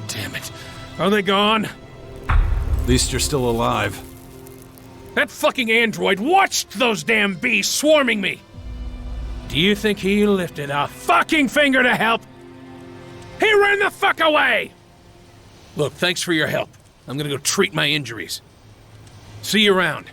Damn it. Are they gone? At least you're still alive. That fucking android watched those damn beasts swarming me! Do you think he lifted a fucking finger to help? He ran the fuck away! Look, thanks for your help. I'm gonna go treat my injuries. See you around.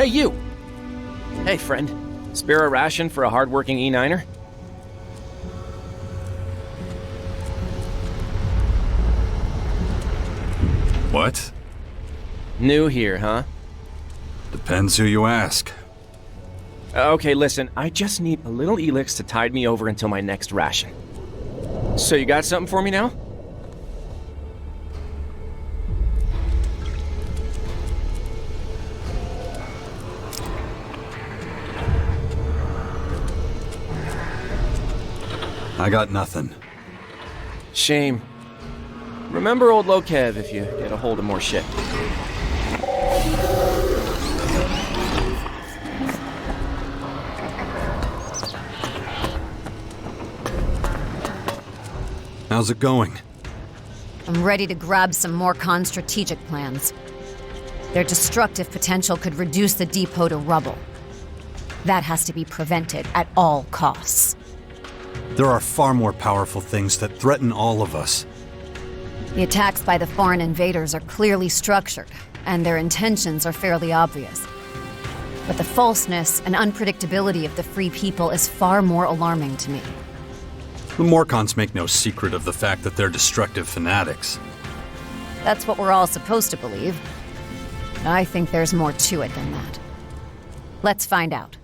Hey, you! Hey, friend. Spare a ration for a hard-working E9er? What? New here, huh? Depends who you ask. Okay, listen, I just need a little Elex to tide me over until my next ration. So you got something for me now? I got nothing. Shame. Remember old Lokev if you get a hold of more shit. How's it going? I'm ready to grab some more strategic plans. Their destructive potential could reduce the depot to rubble. That has to be prevented at all costs. There are far more powerful things that threaten all of us. The attacks by the foreign invaders are clearly structured, and their intentions are fairly obvious. But the falseness and unpredictability of the free people is far more alarming to me. The Morcons make no secret of the fact that they're destructive fanatics. That's what we're all supposed to believe. I think there's more to it than that. Let's find out.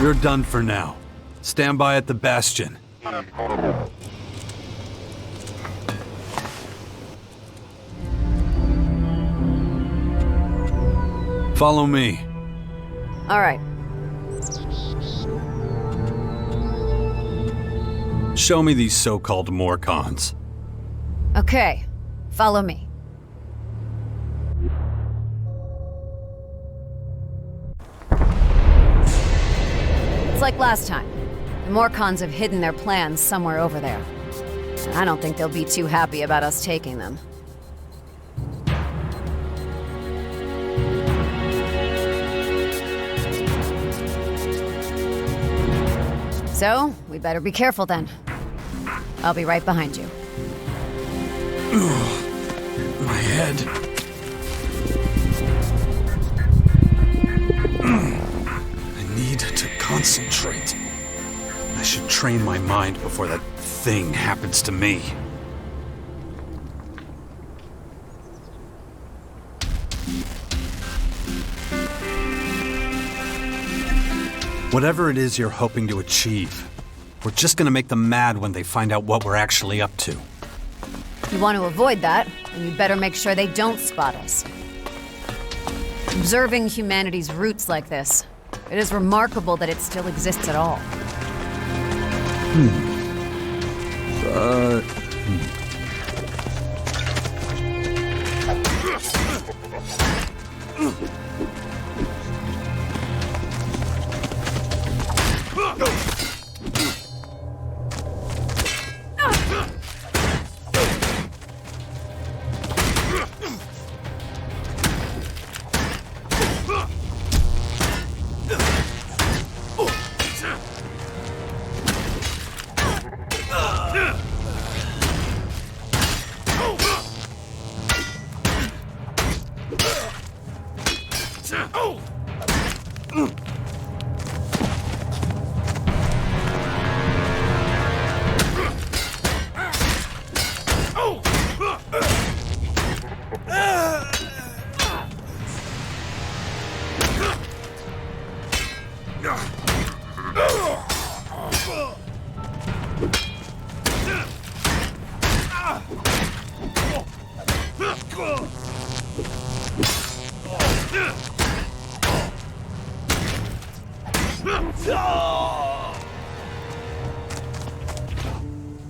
You're done for now. Stand by at the bastion. Follow me. All right. Show me these so-called Morcons. Okay. Follow me. It's like last time. The Morcons have hidden their plans somewhere over there. I don't think they'll be too happy about us taking them. So, we better be careful then. I'll be right behind you. My head. I need to concentrate. I should train my mind before that thing happens to me. Whatever it is you're hoping to achieve, we're just gonna make them mad when they find out what we're actually up to. You want to avoid that, and you better make sure they don't spot us. Observing humanity's roots like this, it is remarkable that it still exists at all.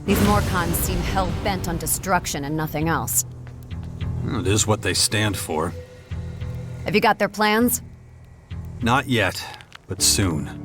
These Morcons seem hell-bent on destruction and nothing else. It is what they stand for. Have you got their plans? Not yet, but soon.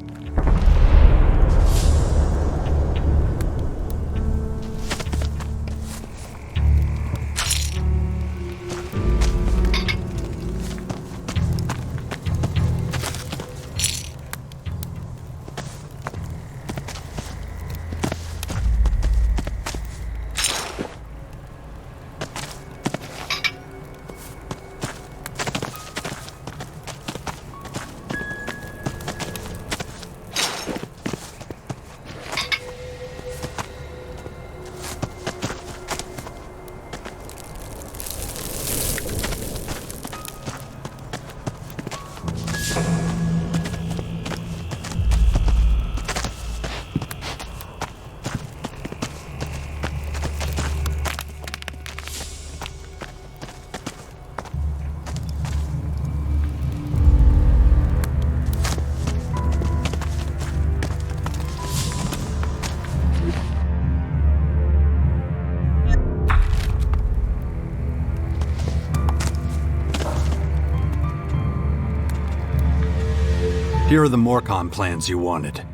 Here are the Morcon plans you wanted.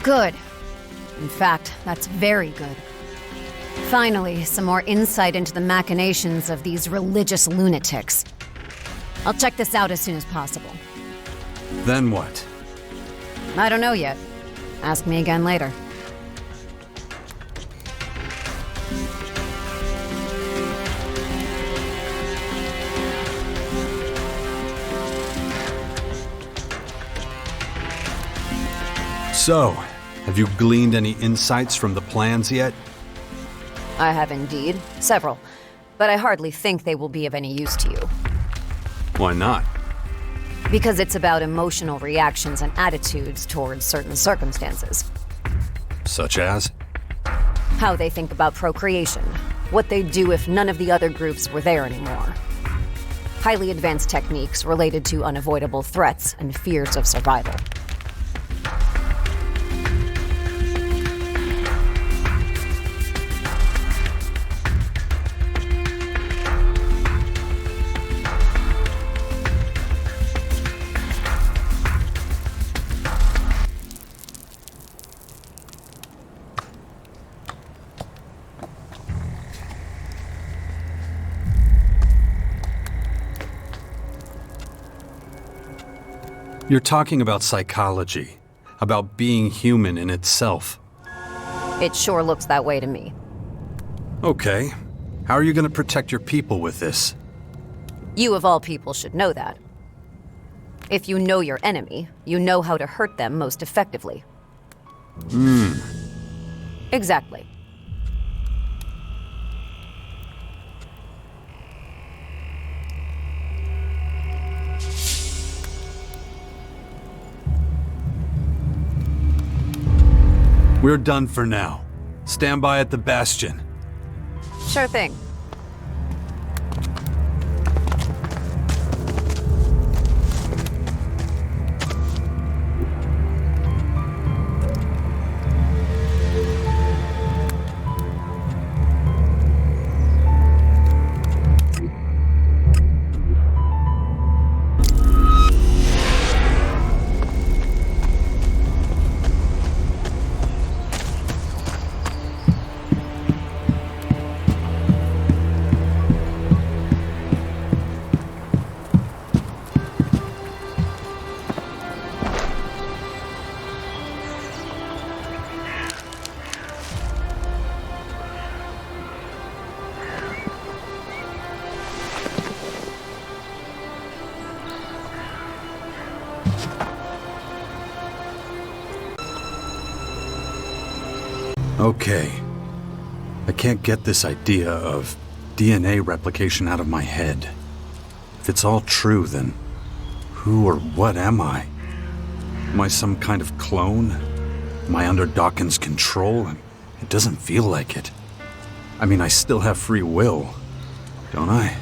Good. In fact, that's very good. Finally, some more insight into the machinations of these religious lunatics. I'll check this out as soon as possible. Then what? I don't know yet. Ask me again later. So, have you gleaned any insights from the plans yet? I have indeed. Several. But I hardly think they will be of any use to you. Why not? Because it's about emotional reactions and attitudes towards certain circumstances. Such as? How they think about procreation. What they'd do if none of the other groups were there anymore. Highly advanced techniques related to unavoidable threats and fears of survival. You're talking about psychology, about being human in itself. It sure looks that way to me. Okay. How are you going to protect your people with this? You of all people should know that. If you know your enemy, you know how to hurt them most effectively. Exactly. We're done for now. Stand by at the bastion. Sure thing. Okay. I can't get this idea of DNA replication out of my head. If it's all true, then who or what am I? Am I some kind of clone? Am I under Dawkins' control? It doesn't feel like it. I mean, I still have free will, don't I?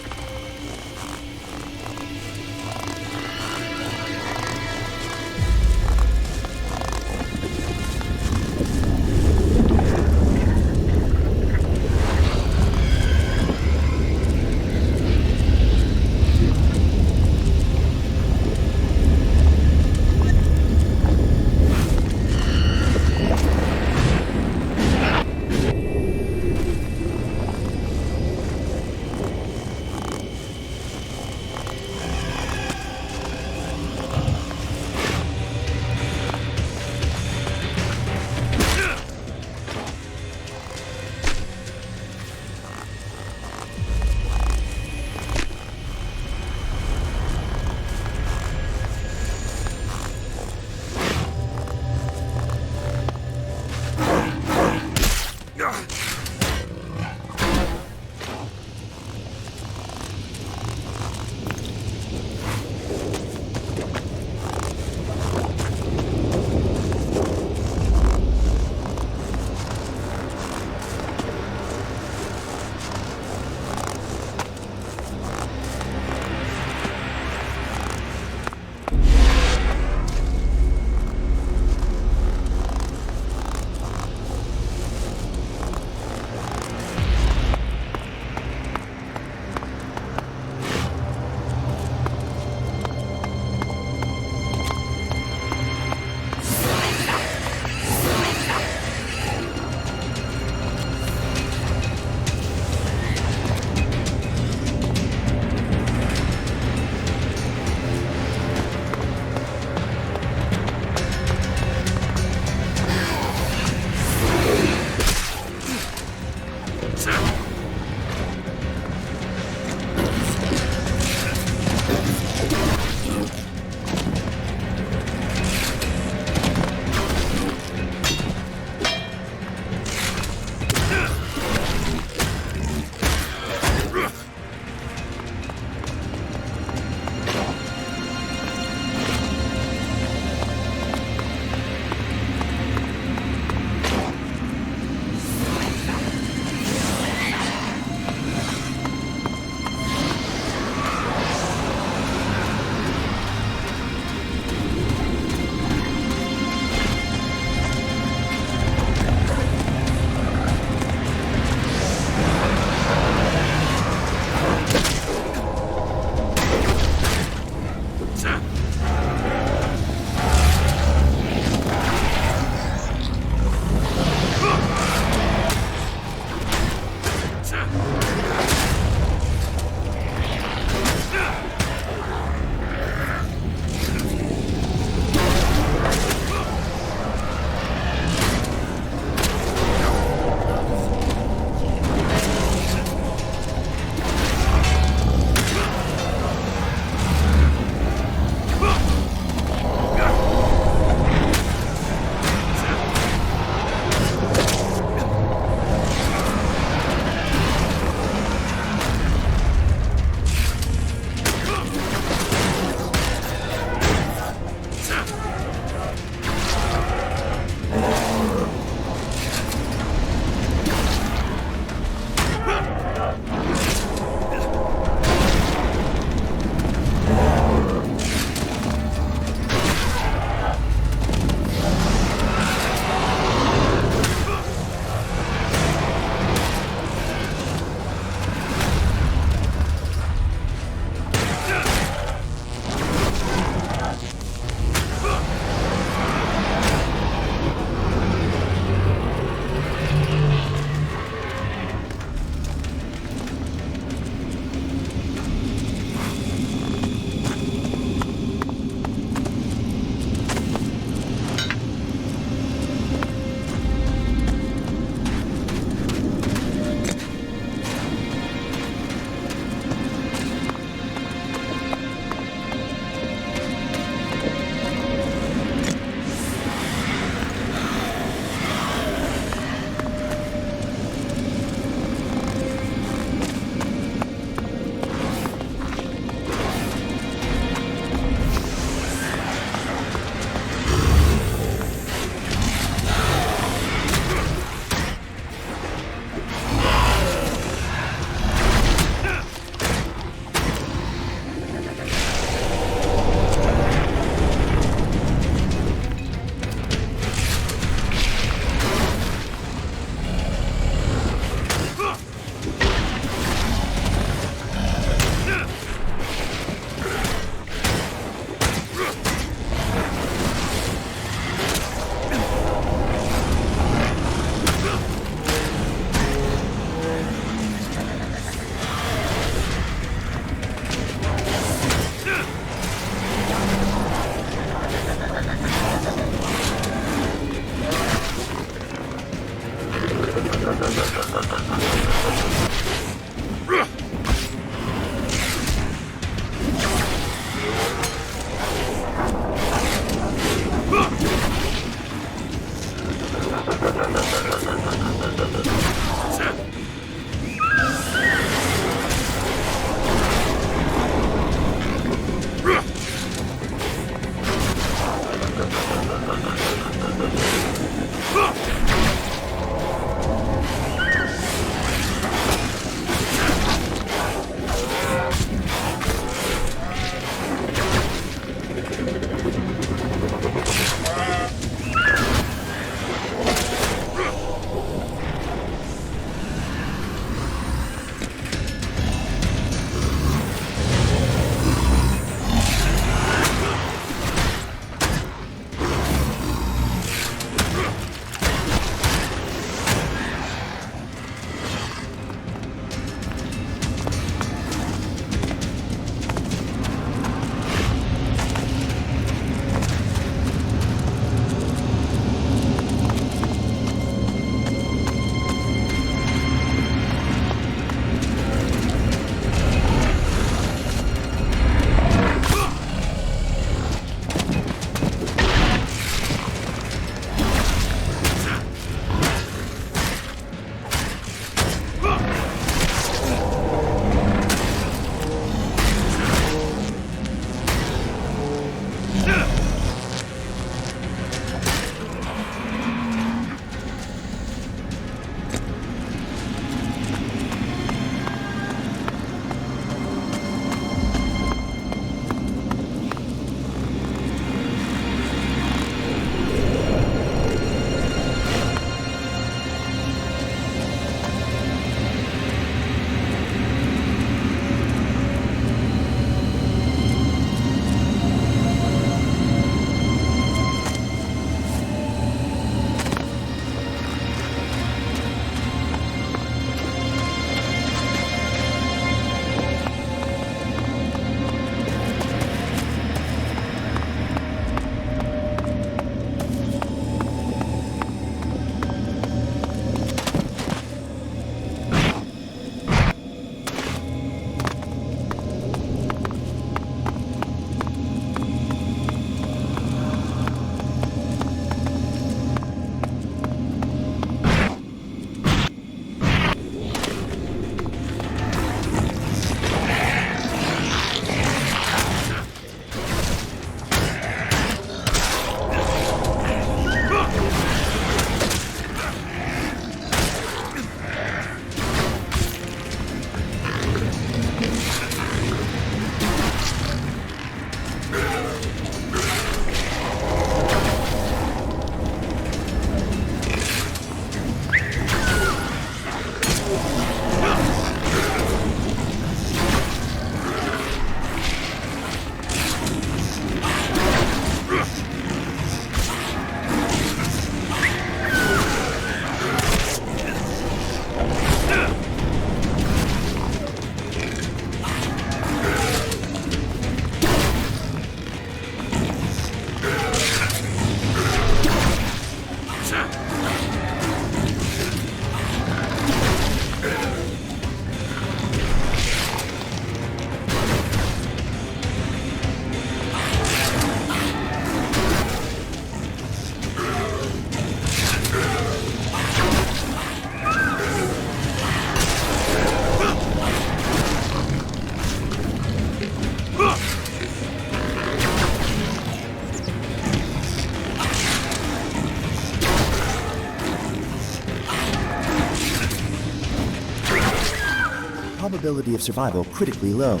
probability of survival critically low.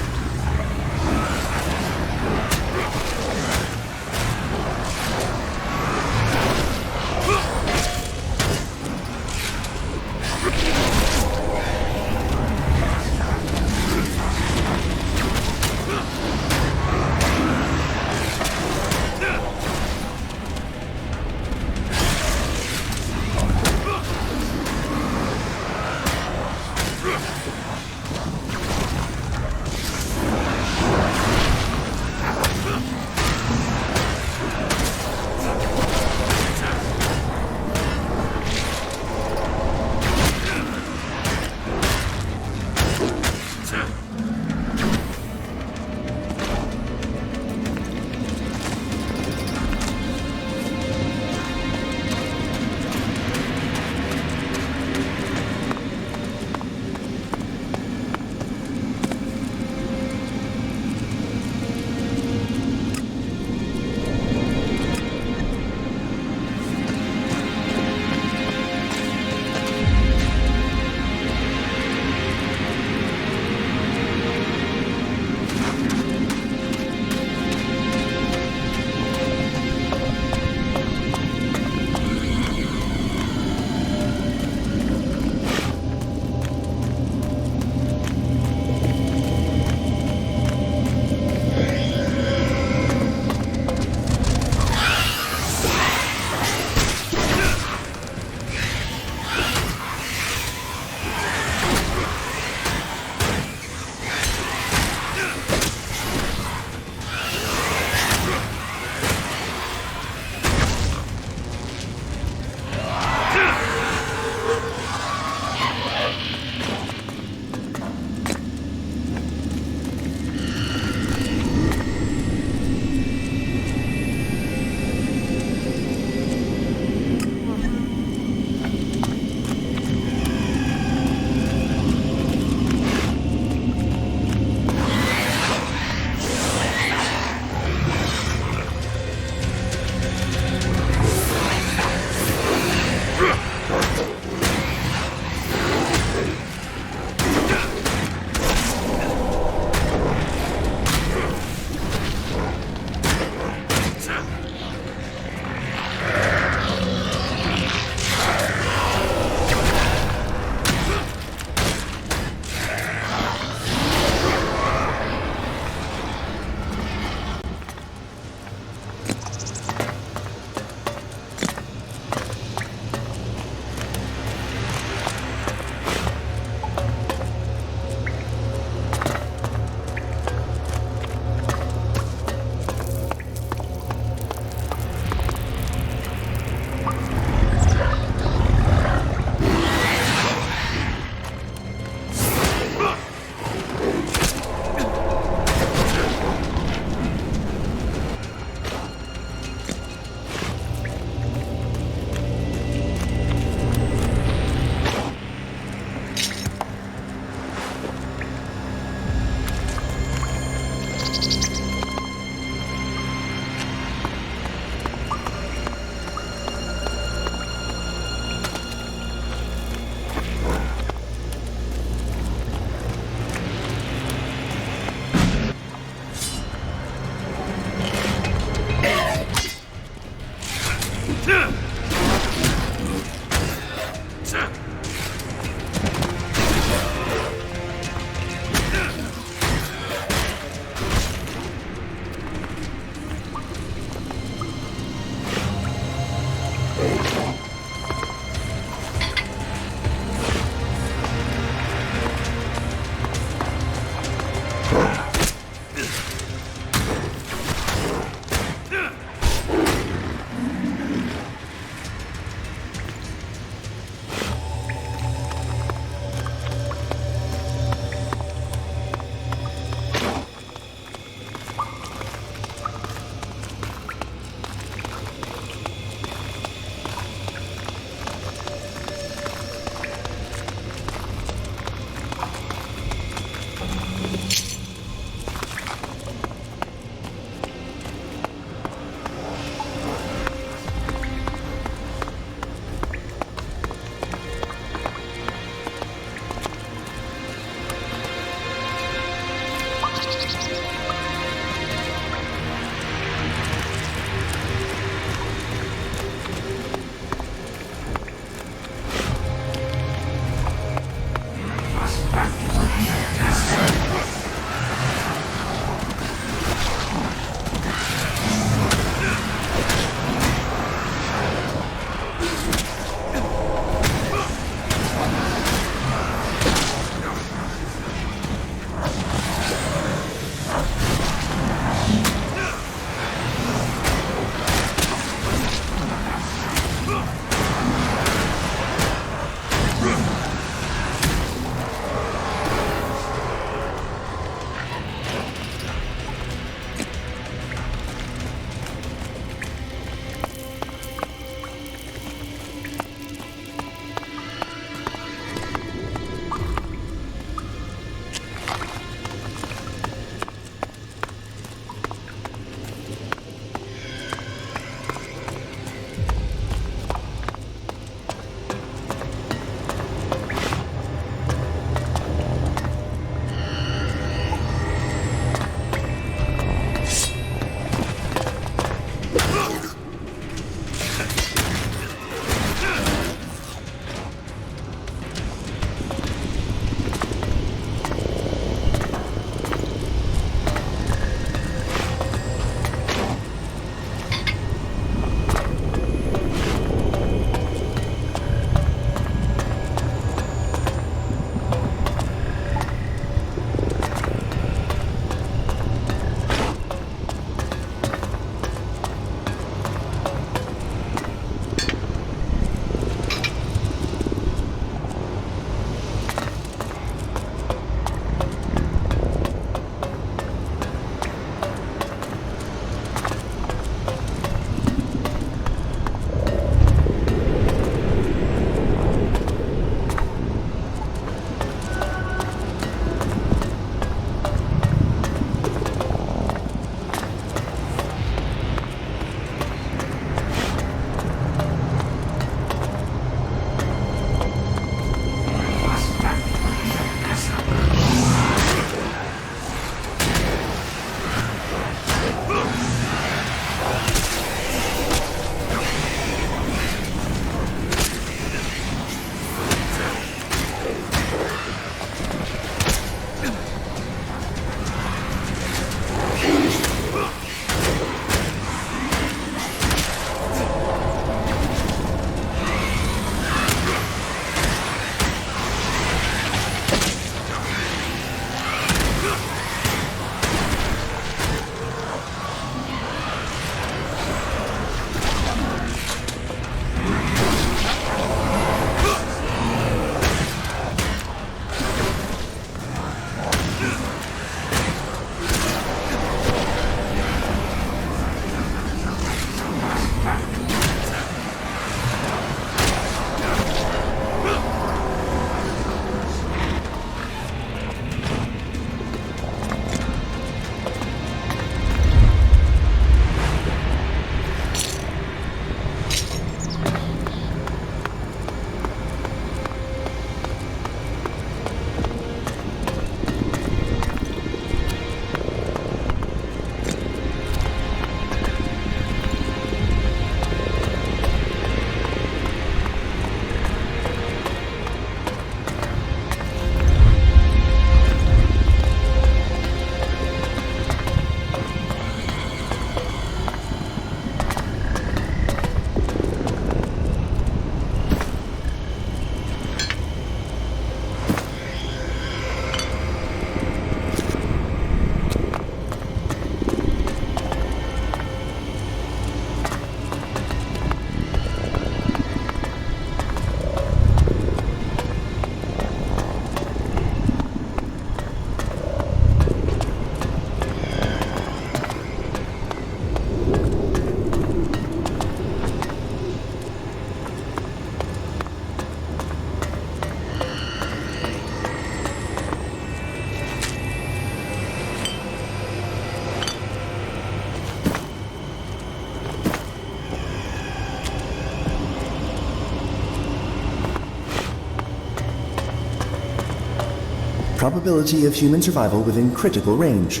Probability of human survival within critical range.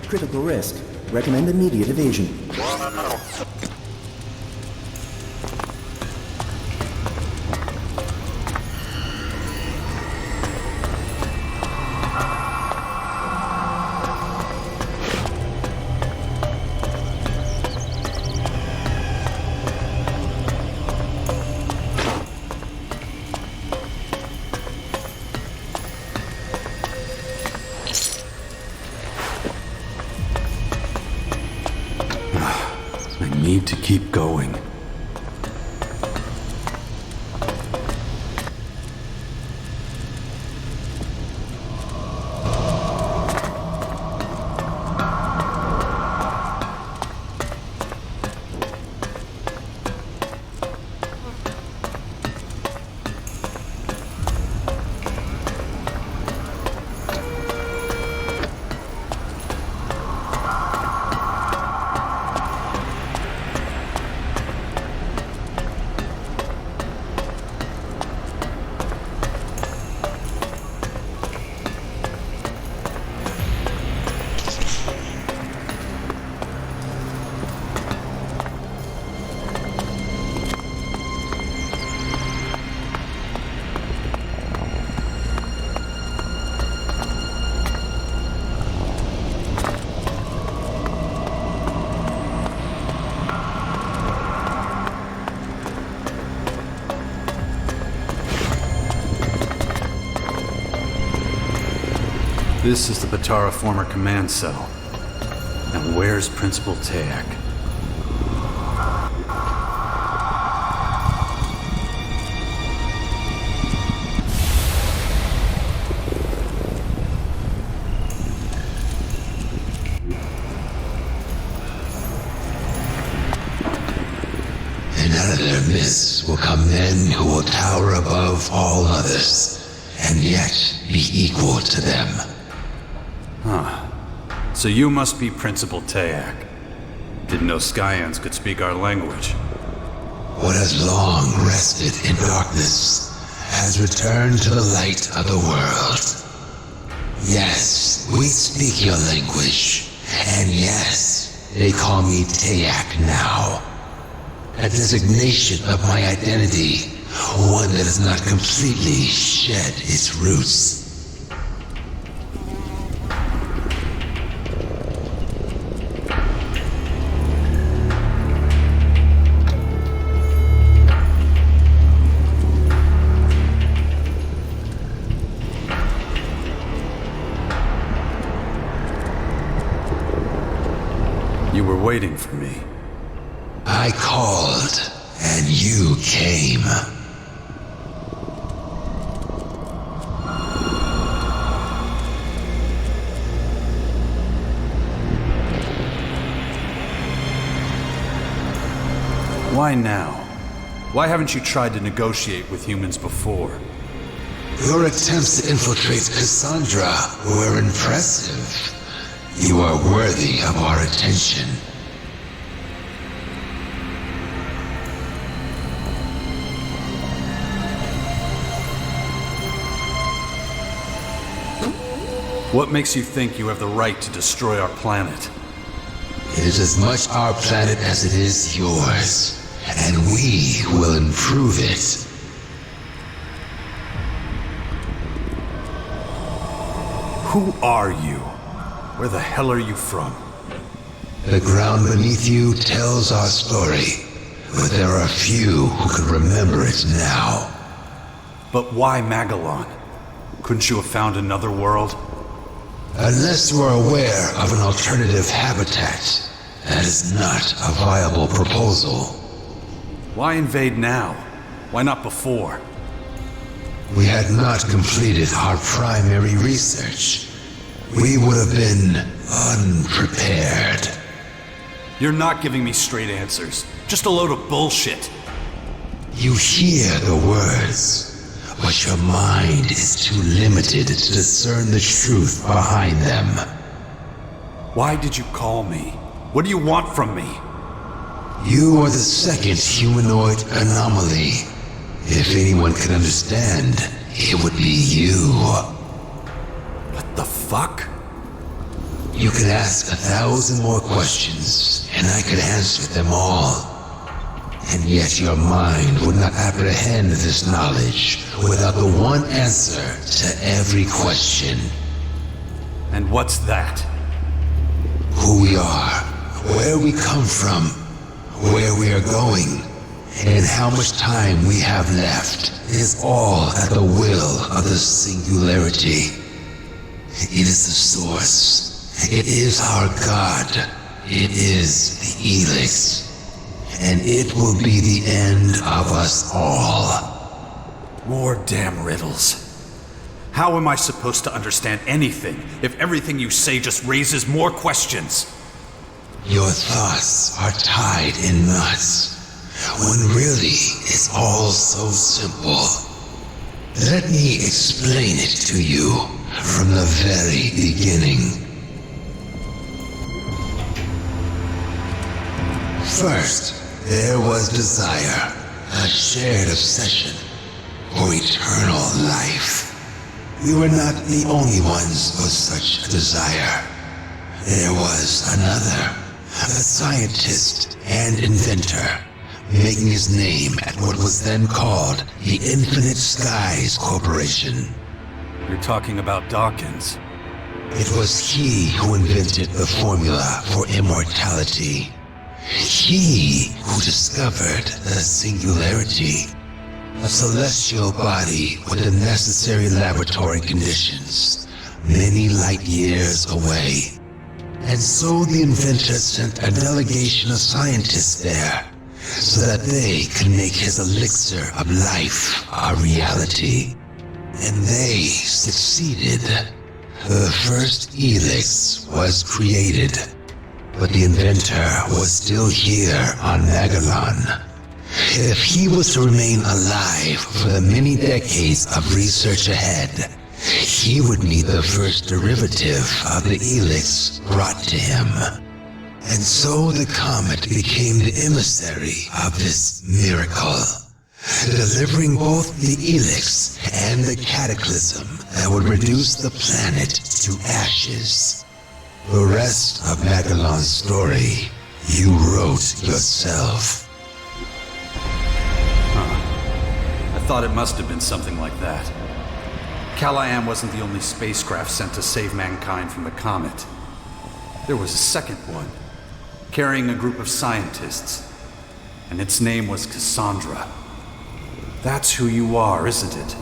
Critical risk. Recommend immediate evasion. I need to keep going. This is the Batara former command cell. And where's Principal Tayak? And out of their midst will come men who will tower above all others, and yet be equal to them. So you must be Principal Tayak. Didn't know Skyans could speak our language. What has long rested in darkness has returned to the light of the world. Yes, we speak your language, and yes, they call me Tayak now. A designation of my identity, one that has not completely shed its roots. You were waiting for me. I called, and you came. Why now? Why haven't you tried to negotiate with humans before? Your attempts to infiltrate Cassandra were impressive. You are worthy of our attention. What makes you think you have the right to destroy our planet? It is as much our planet as it is yours, and we will improve it. Who are you? Where the hell are you from? The ground beneath you tells our story, but there are few who can remember it now. But why Magellan? Couldn't you have found another world? Unless you are aware of an alternative habitat, that is not a viable proposal. Why invade now? Why not before? We had not completed our primary research. We would have been unprepared. You're not giving me straight answers. Just a load of bullshit. You hear the words, but your mind is too limited to discern the truth behind them. Why did you call me? What do you want from me? You are the second humanoid anomaly. If anyone could understand, it would be you. What the fuck? You could ask 1,000 more questions, and I could answer them all. And yet your mind would not apprehend this knowledge without the one answer to every question. And what's that? Who we are, where we come from, where we are going, and how much time we have left is all at the will of the singularity. It is the source. It is our God. It is the Elex. And it will be the end of us all. More damn riddles. How am I supposed to understand anything if everything you say just raises more questions? Your thoughts are tied in knots, when really it's all so simple. Let me explain it to you from the very beginning. First, there was desire, a shared obsession for eternal life. We were not the only ones with such a desire. There was another, a scientist and inventor, making his name at what was then called the Infinite Skies Corporation. You're talking about Dawkins. It was he who invented the formula for immortality. He who discovered the singularity, a celestial body with the necessary laboratory conditions, many light years away. And so the inventor sent a delegation of scientists there, so that they could make his elixir of life a reality. And they succeeded. The first Elex was created. But the inventor was still here on Magellan. If he was to remain alive for the many decades of research ahead, he would need the first derivative of the Elex brought to him. And so the comet became the emissary of this miracle, delivering both the Elex and the cataclysm that would reduce the planet to ashes. The rest of Magellan's story, you wrote yourself. I thought it must have been something like that. Callahan wasn't the only spacecraft sent to save mankind from the comet. There was a second one, carrying a group of scientists, and its name was Cassandra. That's who you are, isn't it?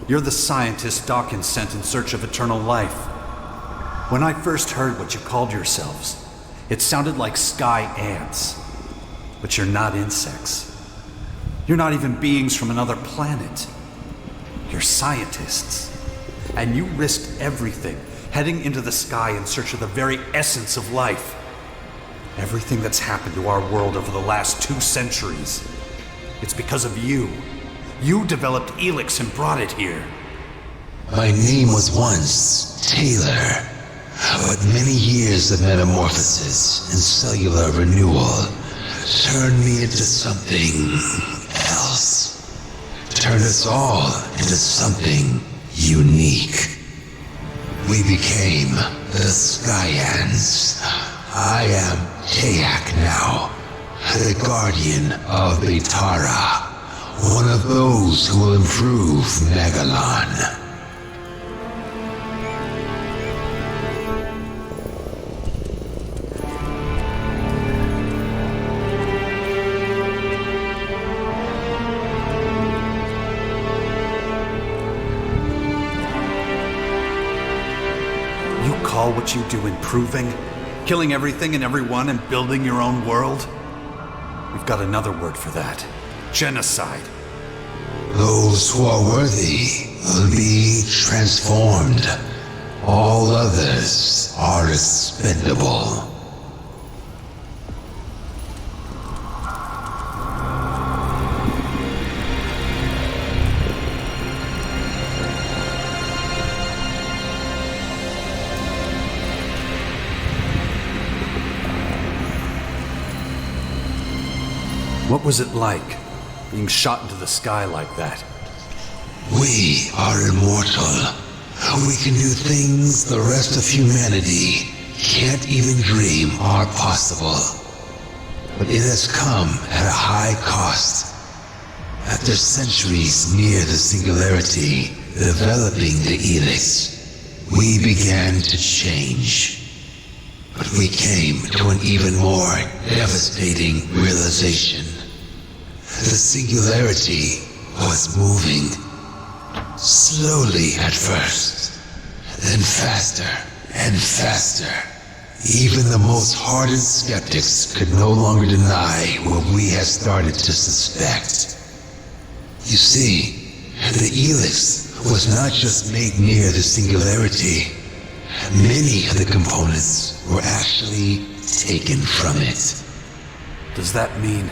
You're the scientist Dawkins sent in search of eternal life. When I first heard what you called yourselves, it sounded like sky ants. But you're not insects. You're not even beings from another planet. You're scientists. And you risked everything, heading into the sky in search of the very essence of life. Everything that's happened to our world over the last 2 centuries, it's because of you. You developed Elex and brought it here. My name was once Taylor. But many years of metamorphosis and cellular renewal turned me into something else. Turned us all into something unique. We became the Skyans. I am Tayak now, the guardian of Betara, one of those who will improve Magellan. Call what you do improving? Killing everything and everyone and building your own world? We've got another word for that. Genocide. Those who are worthy will be transformed. All others are expendable. What was it like? being shot into the sky like that. We are immortal. We can do things the rest of humanity can't even dream are possible. But it has come at a high cost. After centuries near the singularity, developing the Elex, we began to change. But we came to an even more devastating realization. The singularity was moving. Slowly at first, then faster and faster. Even the most hardened skeptics could no longer deny what we had started to suspect. You see, the Elex was not just made near the singularity. Many of the components were actually taken from it. Does that mean...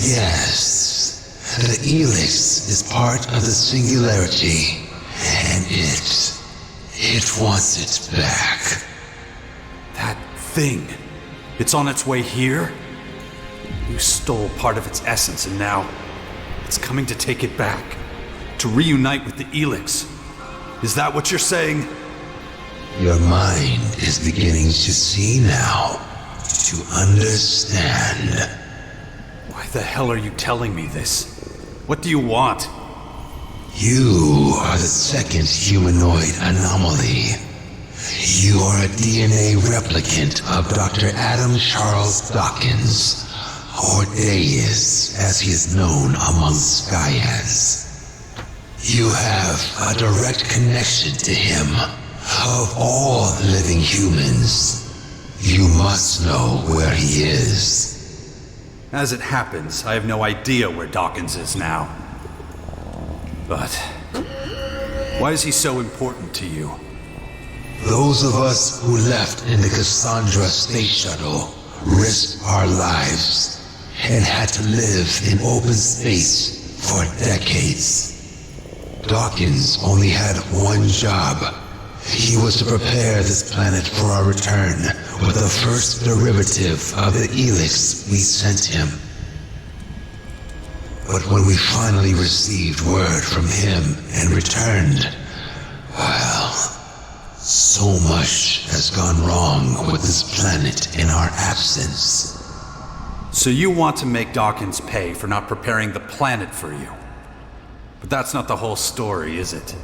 Yes. The Elex is part of the singularity, and it wants it back. That thing, it's on its way here? You stole part of its essence and now it's coming to take it back, to reunite with the Elex. Is that what you're saying? Your mind is beginning to see now, to understand. Why the hell are you telling me this? What do you want? You are the second humanoid anomaly. You are a DNA replicant of Dr. Adam Charles Dawkins, or Deus, as he is known among Skyans. You have a direct connection to him. Of all living humans, you must know where he is. As it happens, I have no idea where Dawkins is now. But why is he so important to you? Those of us who left in the Cassandra space shuttle risked our lives and had to live in open space for decades. Dawkins only had one job. He was to prepare this planet for our return with the first derivative of the Elex we sent him. But when we finally received word from him and returned, well, so much has gone wrong with this planet in our absence. So you want to make Dawkins pay for not preparing the planet for you. But that's not the whole story, is it?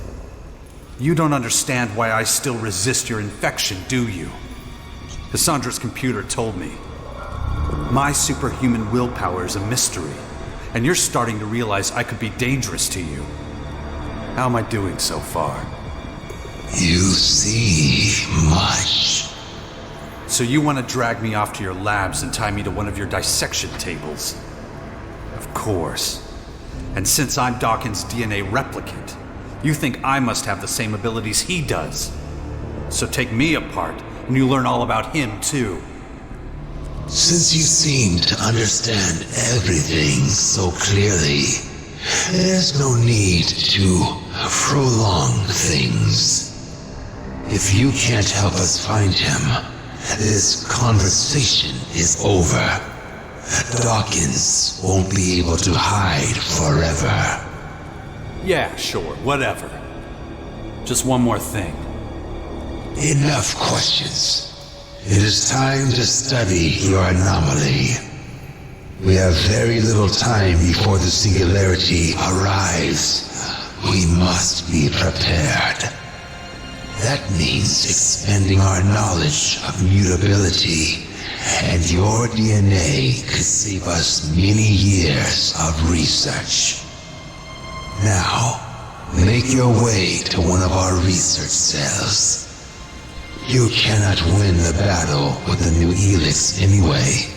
You don't understand why I still resist your infection, do you? Cassandra's computer told me. My superhuman willpower is a mystery, and you're starting to realize I could be dangerous to you. How am I doing so far? You see much. So you want to drag me off to your labs and tie me to one of your dissection tables? Of course. And since I'm Dawkins' DNA replicant, you think I must have the same abilities he does. So take me apart, and you learn all about him, too. Since you seem to understand everything so clearly, there's no need to prolong things. If you can't help us find him, this conversation is over. Dawkins won't be able to hide forever. Yeah, sure, whatever. Just one more thing. Enough questions. It is time to study your anomaly. We have very little time before the singularity arrives. We must be prepared. That means expanding our knowledge of mutability, and your DNA could save us many years of research. Now, make your way to one of our research cells. You cannot win the battle with the new Elex anyway.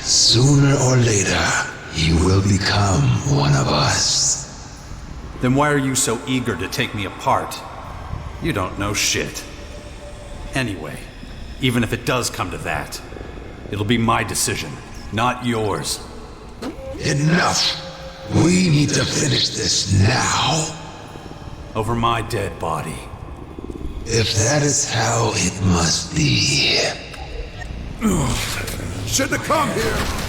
Sooner or later, you will become one of us. Then why are you so eager to take me apart? You don't know shit. Anyway, even if it does come to that, it'll be my decision, not yours. Enough! We need to finish this now. Over my dead body. If that is how it must be. Shouldn't have come here.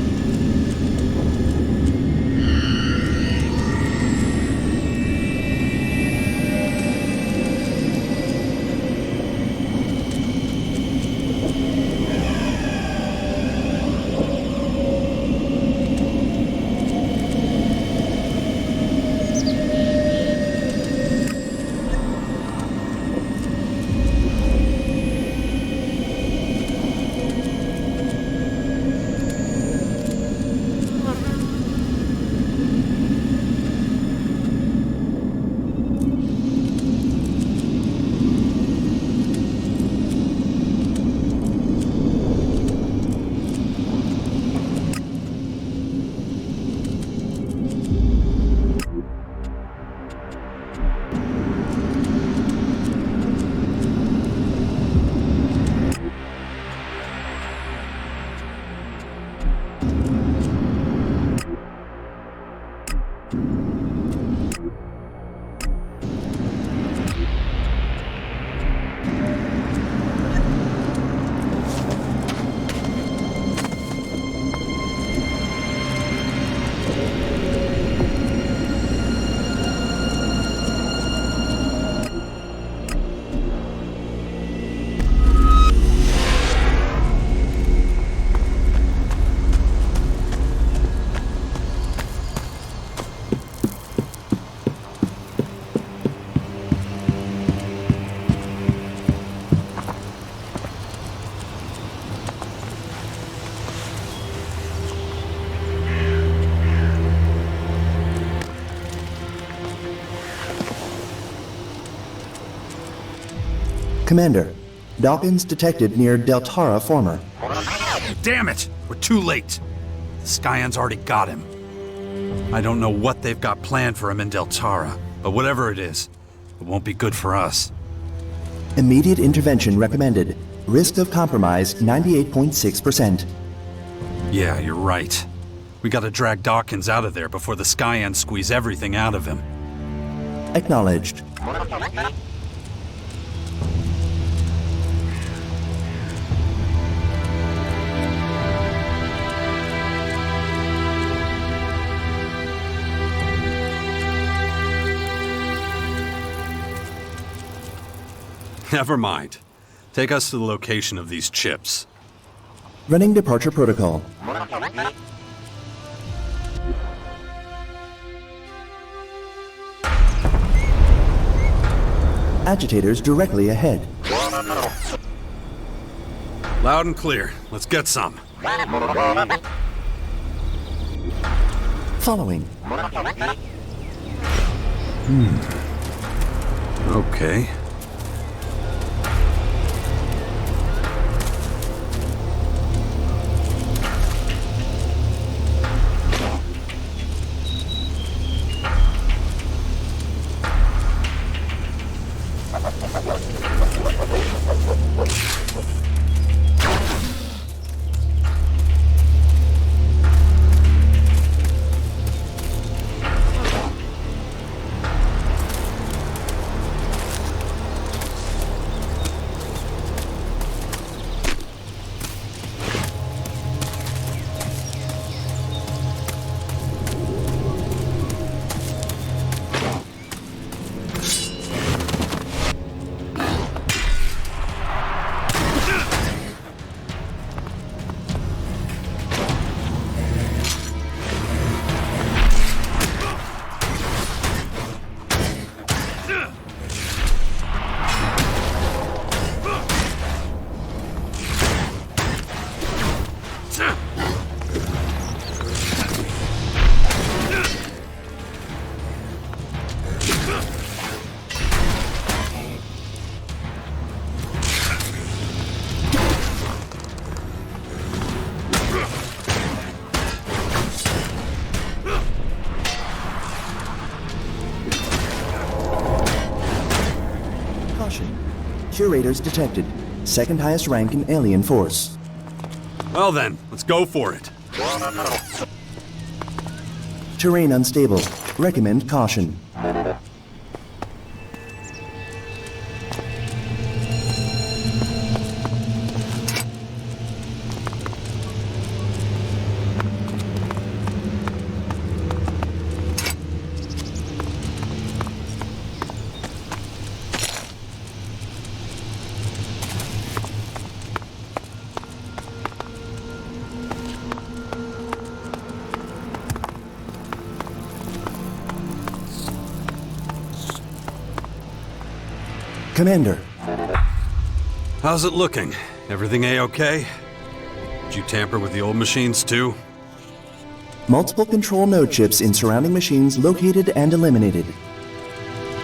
Commander, Dawkins detected near Deltara Former. Damn it! We're too late. Skyan's already got him. I don't know what they've got planned for him in Deltara, but whatever it is, it won't be good for us. Immediate intervention recommended. Risk of compromise 98.6%. Yeah, you're right. We gotta drag Dawkins out of there before the Skyan squeeze everything out of him. Acknowledged. Never mind. Take us to the location of these chips. Running departure protocol. Agitators directly ahead. Loud and clear. Let's get some. Following. Okay. Curators detected. Second highest rank in alien force. Well then, let's go for it. Terrain unstable. Recommend caution. Commander. How's it looking? Everything A-okay? Did you tamper with the old machines too? Multiple control node chips in surrounding machines located and eliminated.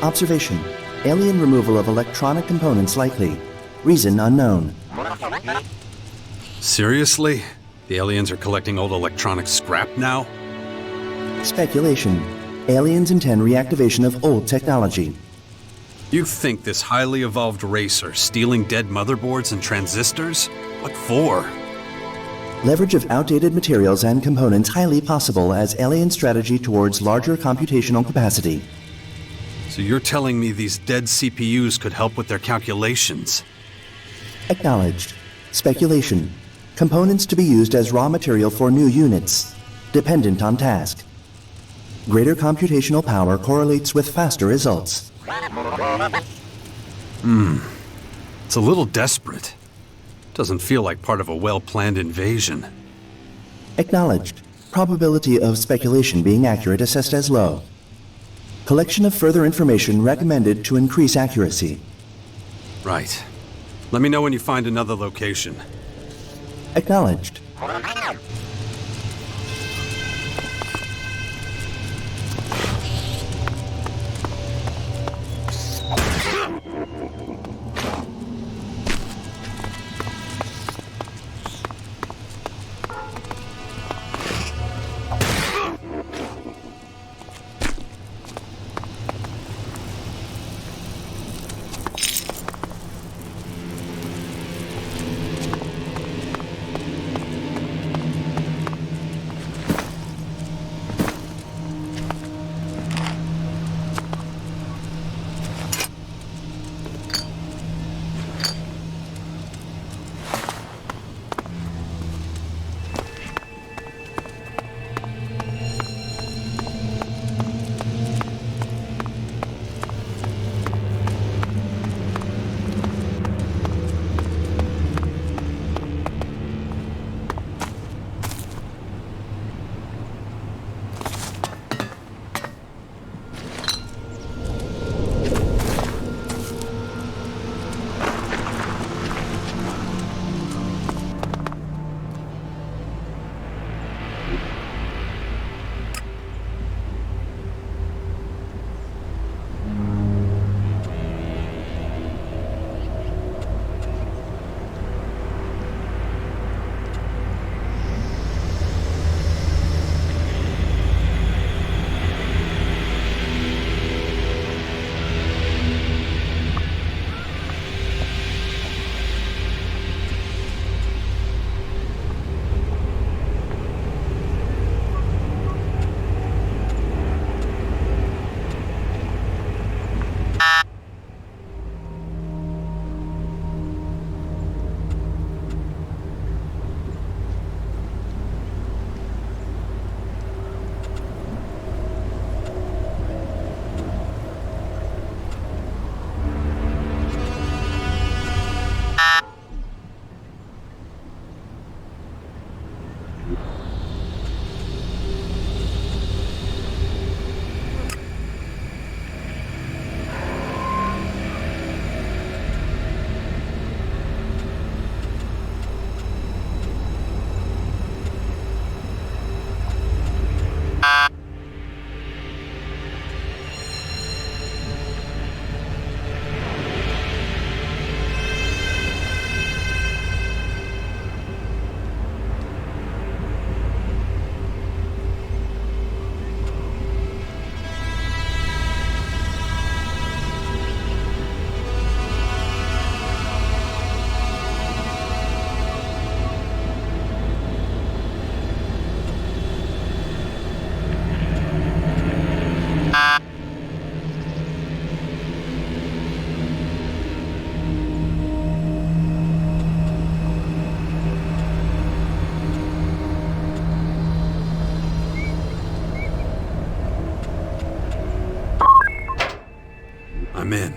Observation. Alien removal of electronic components likely. Reason unknown. Seriously? The aliens are collecting old electronic scrap now? Speculation. Aliens intend reactivation of old technology. You think this highly evolved race are stealing dead motherboards and transistors? What for? Leverage of outdated materials and components highly possible as alien strategy towards larger computational capacity. So you're telling me these dead CPUs could help with their calculations? Acknowledged. Speculation. Components to be used as raw material for new units. Dependent on task. Greater computational power correlates with faster results. It's a little desperate. Doesn't feel like part of a well-planned invasion. Acknowledged. Probability of speculation being accurate assessed as low. Collection of further information recommended to increase accuracy. Right. Let me know when you find another location. Acknowledged. I'm in.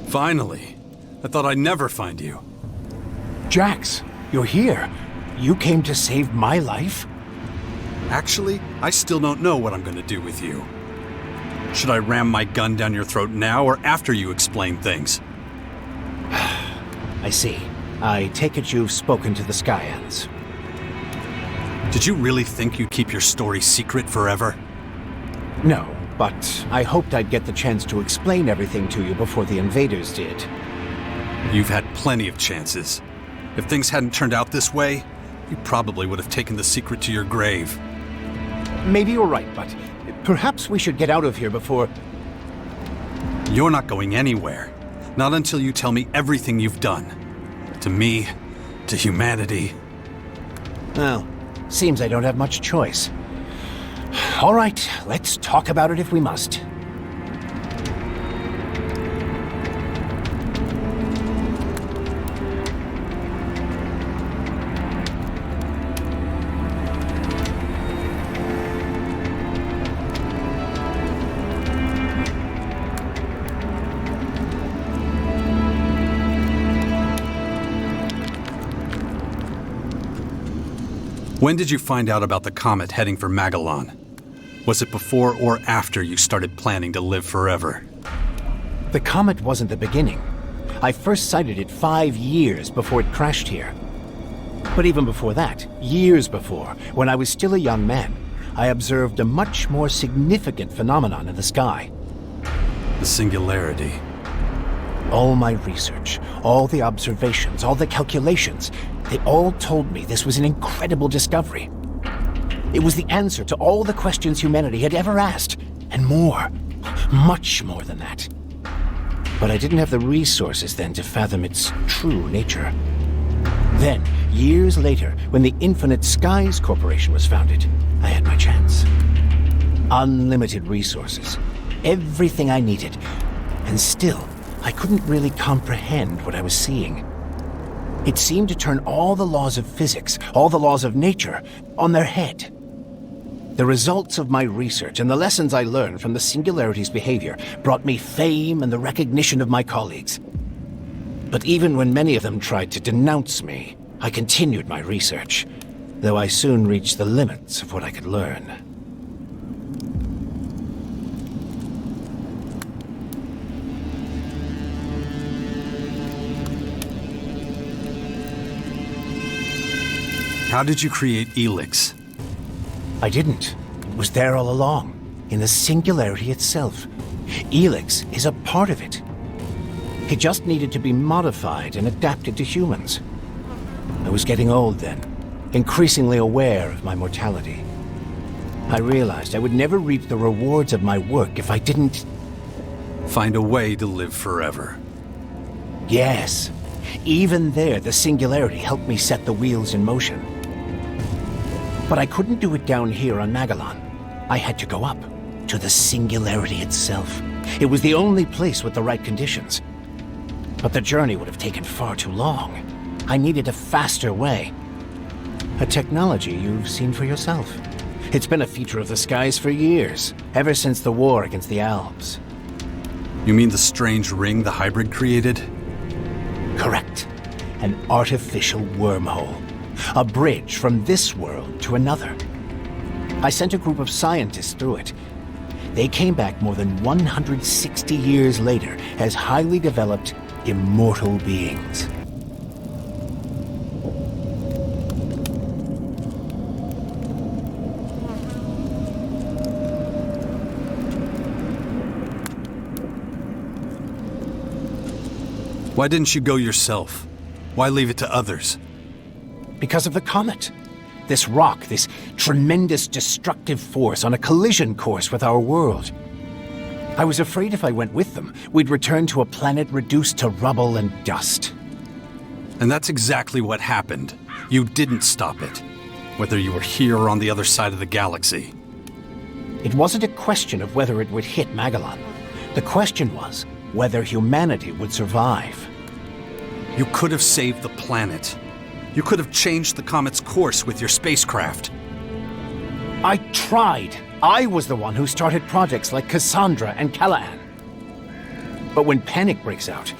Finally. I thought I'd never find you. Jax, you're here. You came to save my life? Actually, I still don't know what I'm gonna do with you. Should I ram my gun down your throat now or after you explain things? I see. I take it you've spoken to the Skyans. Did you really think you'd keep your story secret forever? No, but I hoped I'd get the chance to explain everything to you before the invaders did. You've had plenty of chances. If things hadn't turned out this way, you probably would have taken the secret to your grave. Maybe you're right, but perhaps we should get out of here before... You're not going anywhere. Not until you tell me everything you've done. To me, to humanity. Well, seems I don't have much choice. All right, let's talk about it if we must. When did you find out about the comet heading for Magellan? Was it before or after you started planning to live forever? The comet wasn't the beginning. I first sighted it 5 years before it crashed here. But even before that, years before, when I was still a young man, I observed a much more significant phenomenon in the sky. The singularity. All my research, all the observations, all the calculations, they all told me this was an incredible discovery. It was the answer to all the questions humanity had ever asked, and more, much more than that. But I didn't have the resources then to fathom its true nature. Then, years later, when the Infinite Skies Corporation was founded, I had my chance. Unlimited resources, everything I needed, and still, I couldn't really comprehend what I was seeing. It seemed to turn all the laws of physics, all the laws of nature, on their head. The results of my research and the lessons I learned from the Singularity's behavior brought me fame and the recognition of my colleagues. But even when many of them tried to denounce me, I continued my research, though I soon reached the limits of what I could learn. How did you create Elex? I didn't. It was there all along, in the Singularity itself. Elex is a part of it. It just needed to be modified and adapted to humans. I was getting old then, increasingly aware of my mortality. I realized I would never reap the rewards of my work if I didn't... Find a way to live forever. Yes. Even there, the Singularity helped me set the wheels in motion. But I couldn't do it down here on Magellan. I had to go up, to the Singularity itself. It was the only place with the right conditions. But the journey would have taken far too long. I needed a faster way. A technology you've seen for yourself. It's been a feature of the skies for years, ever since the war against the Alps. You mean the strange ring the hybrid created? Correct. An artificial wormhole. A bridge from this world to another. I sent a group of scientists through it. They came back more than 160 years later as highly developed, immortal beings. Why didn't you go yourself? Why leave it to others? Because of the comet. This rock, this tremendous destructive force on a collision course with our world. I was afraid if I went with them, we'd return to a planet reduced to rubble and dust. And that's exactly what happened. You didn't stop it. Whether you were here or on the other side of the galaxy. It wasn't a question of whether it would hit Magellan. The question was whether humanity would survive. You could have saved the planet. You could have changed the comet's course with your spacecraft. I tried. I was the one who started projects like Cassandra and Callahan. But when panic breaks out,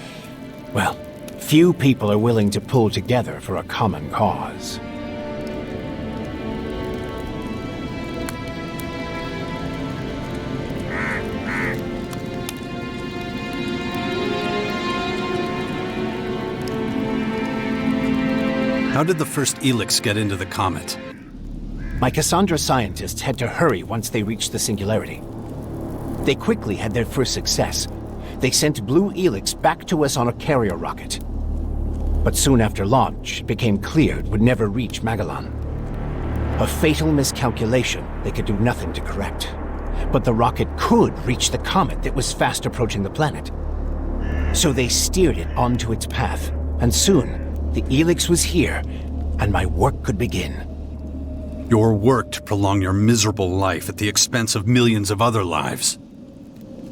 well, few people are willing to pull together for a common cause. How did the first Elex get into the comet? My Cassandra scientists had to hurry once they reached the singularity. They quickly had their first success. They sent Blue Elex back to us on a carrier rocket. But soon after launch, it became clear it would never reach Magellan. A fatal miscalculation they could do nothing to correct. But the rocket could reach the comet that was fast approaching the planet. So they steered it onto its path, and soon, the Elex was here, and my work could begin. Your work to prolong your miserable life at the expense of millions of other lives.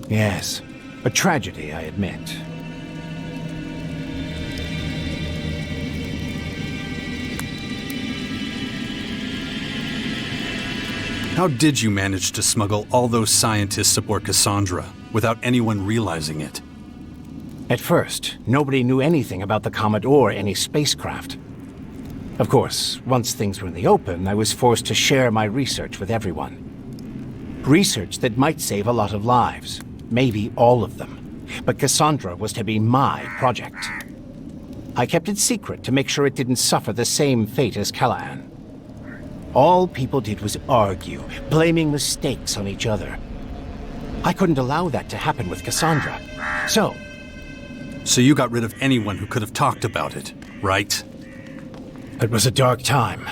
Yes, a tragedy, I admit. How did you manage to smuggle all those scientists aboard Cassandra without anyone realizing it? At first, nobody knew anything about the comet or any spacecraft. Of course, once things were in the open, I was forced to share my research with everyone. Research that might save a lot of lives, maybe all of them. But Cassandra was to be my project. I kept it secret to make sure it didn't suffer the same fate as Callahan. All people did was argue, blaming mistakes on each other. I couldn't allow that to happen with Cassandra. So you got rid of anyone who could have talked about it, right? It was a dark time.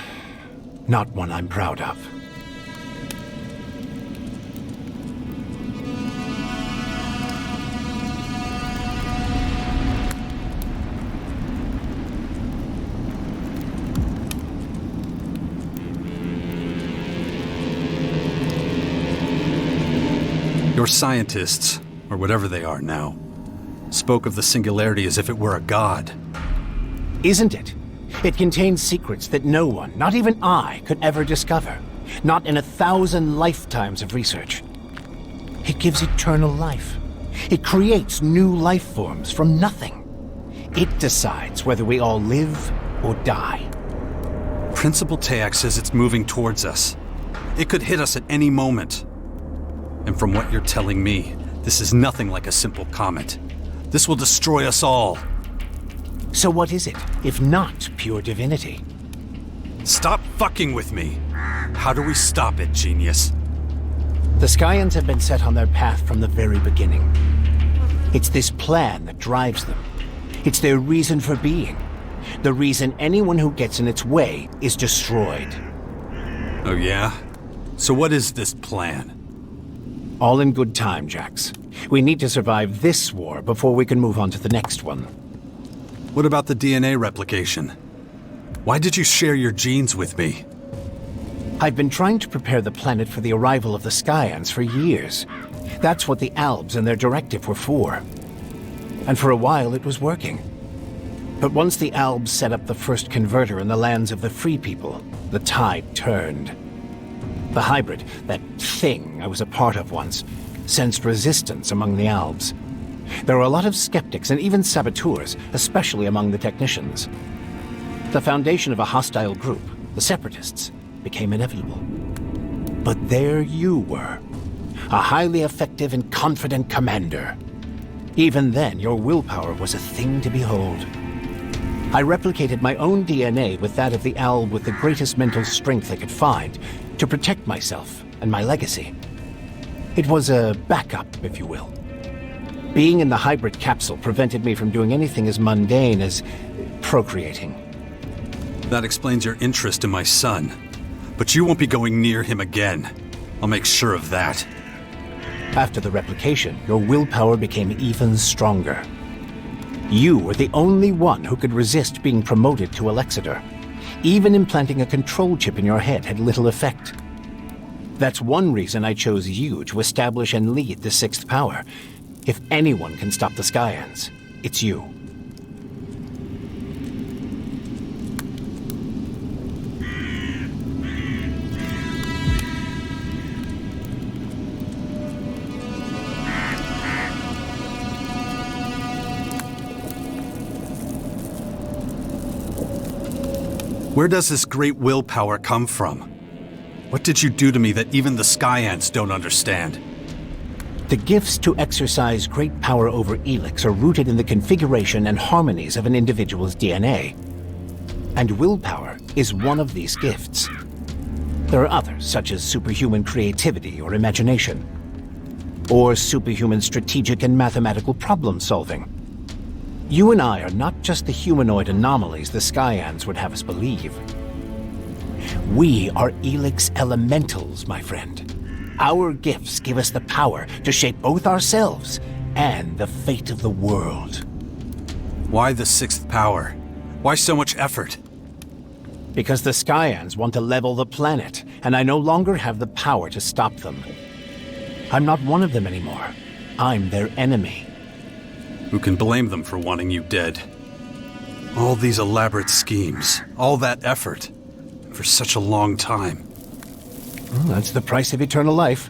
Not one I'm proud of. Your scientists, or whatever they are now, spoke of the singularity as if it were a god. Isn't it? It contains secrets that no one, not even I, could ever discover. Not in 1,000 lifetimes of research. It gives eternal life. It creates new life forms from nothing. It decides whether we all live or die. Principal Teac says it's moving towards us. It could hit us at any moment. And from what you're telling me, this is nothing like a simple comet. This will destroy us all. So what is it, if not pure divinity? Stop fucking with me. How do we stop it, genius? The Skyans have been set on their path from the very beginning. It's this plan that drives them. It's their reason for being. The reason anyone who gets in its way is destroyed. Oh yeah? So what is this plan? All in good time, Jax. We need to survive this war before we can move on to the next one. What about the DNA replication? Why did you share your genes with me? I've been trying to prepare the planet for the arrival of the Skyans for years. That's what the Albs and their directive were for. And for a while it was working. But once the Albs set up the first converter in the lands of the Free People, the tide turned. The hybrid, that thing I was a part of once, sensed resistance among the Albs. There were a lot of skeptics and even saboteurs, especially among the technicians. The foundation of a hostile group, the Separatists, became inevitable. But there you were, a highly effective and confident commander. Even then, your willpower was a thing to behold. I replicated my own DNA with that of the Alb with the greatest mental strength I could find to protect myself and my legacy. It was a backup, if you will. Being in the hybrid capsule prevented me from doing anything as mundane as procreating. That explains your interest in my son. But you won't be going near him again. I'll make sure of that. After the replication, your willpower became even stronger. You were the only one who could resist being promoted to Alexander. Even implanting a control chip in your head had little effect. That's one reason I chose you to establish and lead the Sixth Power. If anyone can stop the Skyans, it's you. Where does this great willpower come from? What did you do to me that even the Sky Ants don't understand? The gifts to exercise great power over Elex are rooted in the configuration and harmonies of an individual's DNA. And willpower is one of these gifts. There are others, such as superhuman creativity or imagination, or superhuman strategic and mathematical problem-solving. You and I are not just the humanoid anomalies the Sky Ants would have us believe. We are Elex elementals, my friend. Our gifts give us the power to shape both ourselves and the fate of the world. Why the sixth power? Why so much effort? Because the Skyans want to level the planet, and I no longer have the power to stop them. I'm not one of them anymore. I'm their enemy. Who can blame them for wanting you dead? All these elaborate schemes, all that effort, for such a long time. Well, that's the price of eternal life,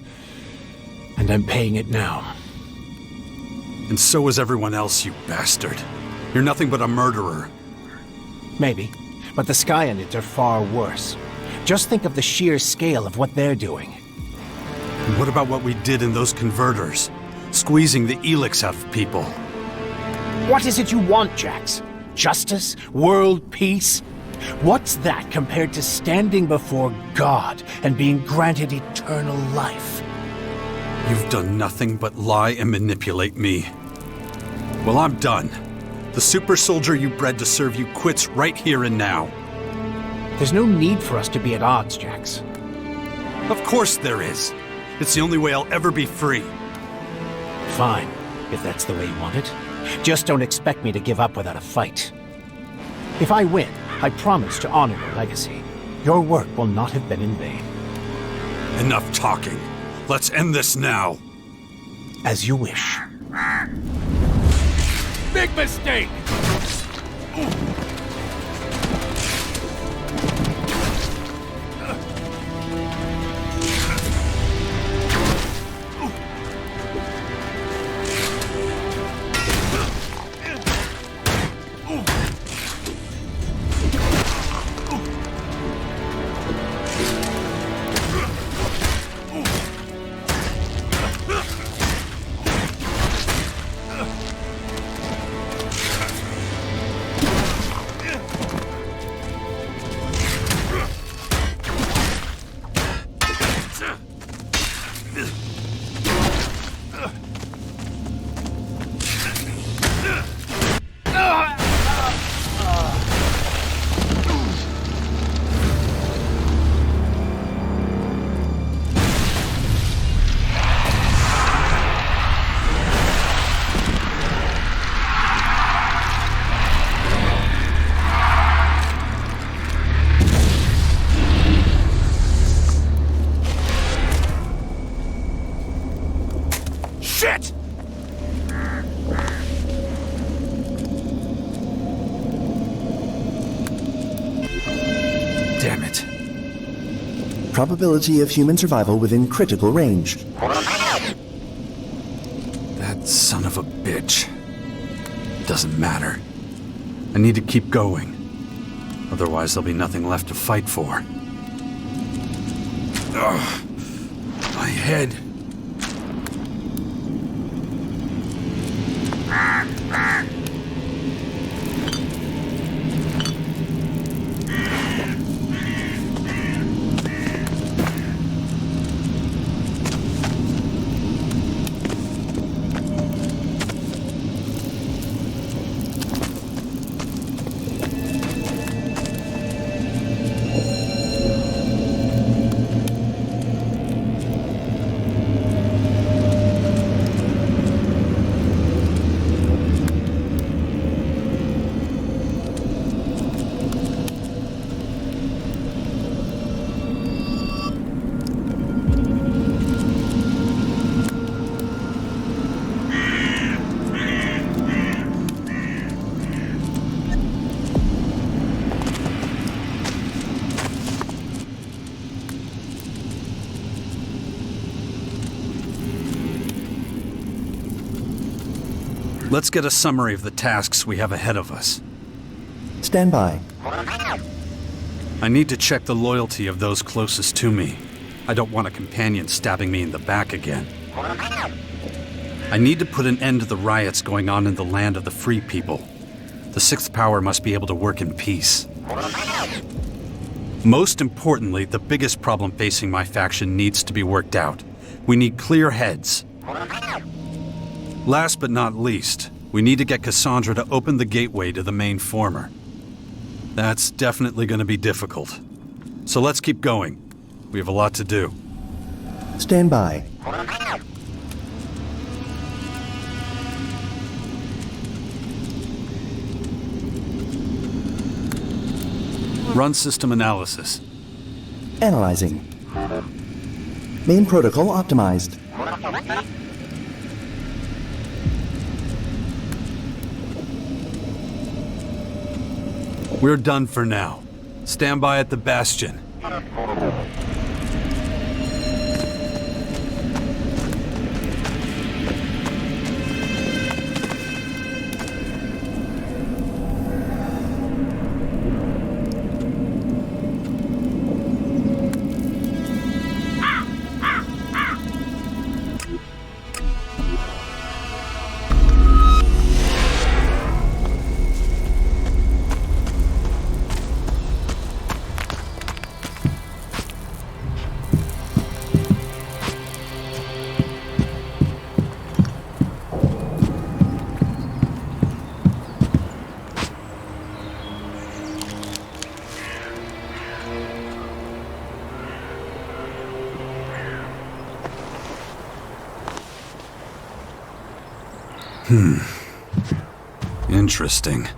and I'm paying it now. And so is everyone else, you bastard. You're nothing but a murderer. Maybe, but the Skyanids are far worse. Just think of the sheer scale of what they're doing. And what about what we did in those converters? Squeezing the Elex out of people. What is it you want, Jax? Justice? World peace? What's that compared to standing before God and being granted eternal life? You've done nothing but lie and manipulate me. Well, I'm done. The super soldier you bred to serve you quits right here and now. There's no need for us to be at odds, Jax. Of course there is. It's the only way I'll ever be free. Fine, if that's the way you want it. Just don't expect me to give up without a fight. If I win, I promise to honor your legacy. Your work will not have been in vain. Enough talking. Let's end this now. As you wish. Big mistake! Shit! Damn it. Probability of human survival within critical range. That son of a bitch. Doesn't matter. I need to keep going. Otherwise, there'll be nothing left to fight for. Ugh. My head. Let's get a summary of the tasks we have ahead of us. Stand by. I need to check the loyalty of those closest to me. I don't want a companion stabbing me in the back again. I need to put an end to the riots going on in the land of the free people. The Sixth Power must be able to work in peace. Most importantly, the biggest problem facing my faction needs to be worked out. We need clear heads. Last but not least, we need to get Cassandra to open the gateway to the main former. That's definitely going to be difficult. So let's keep going. We have a lot to do. Stand by. Run system analysis. Analyzing. Main protocol optimized. We're done for now. Stand by at the Bastion. Interesting.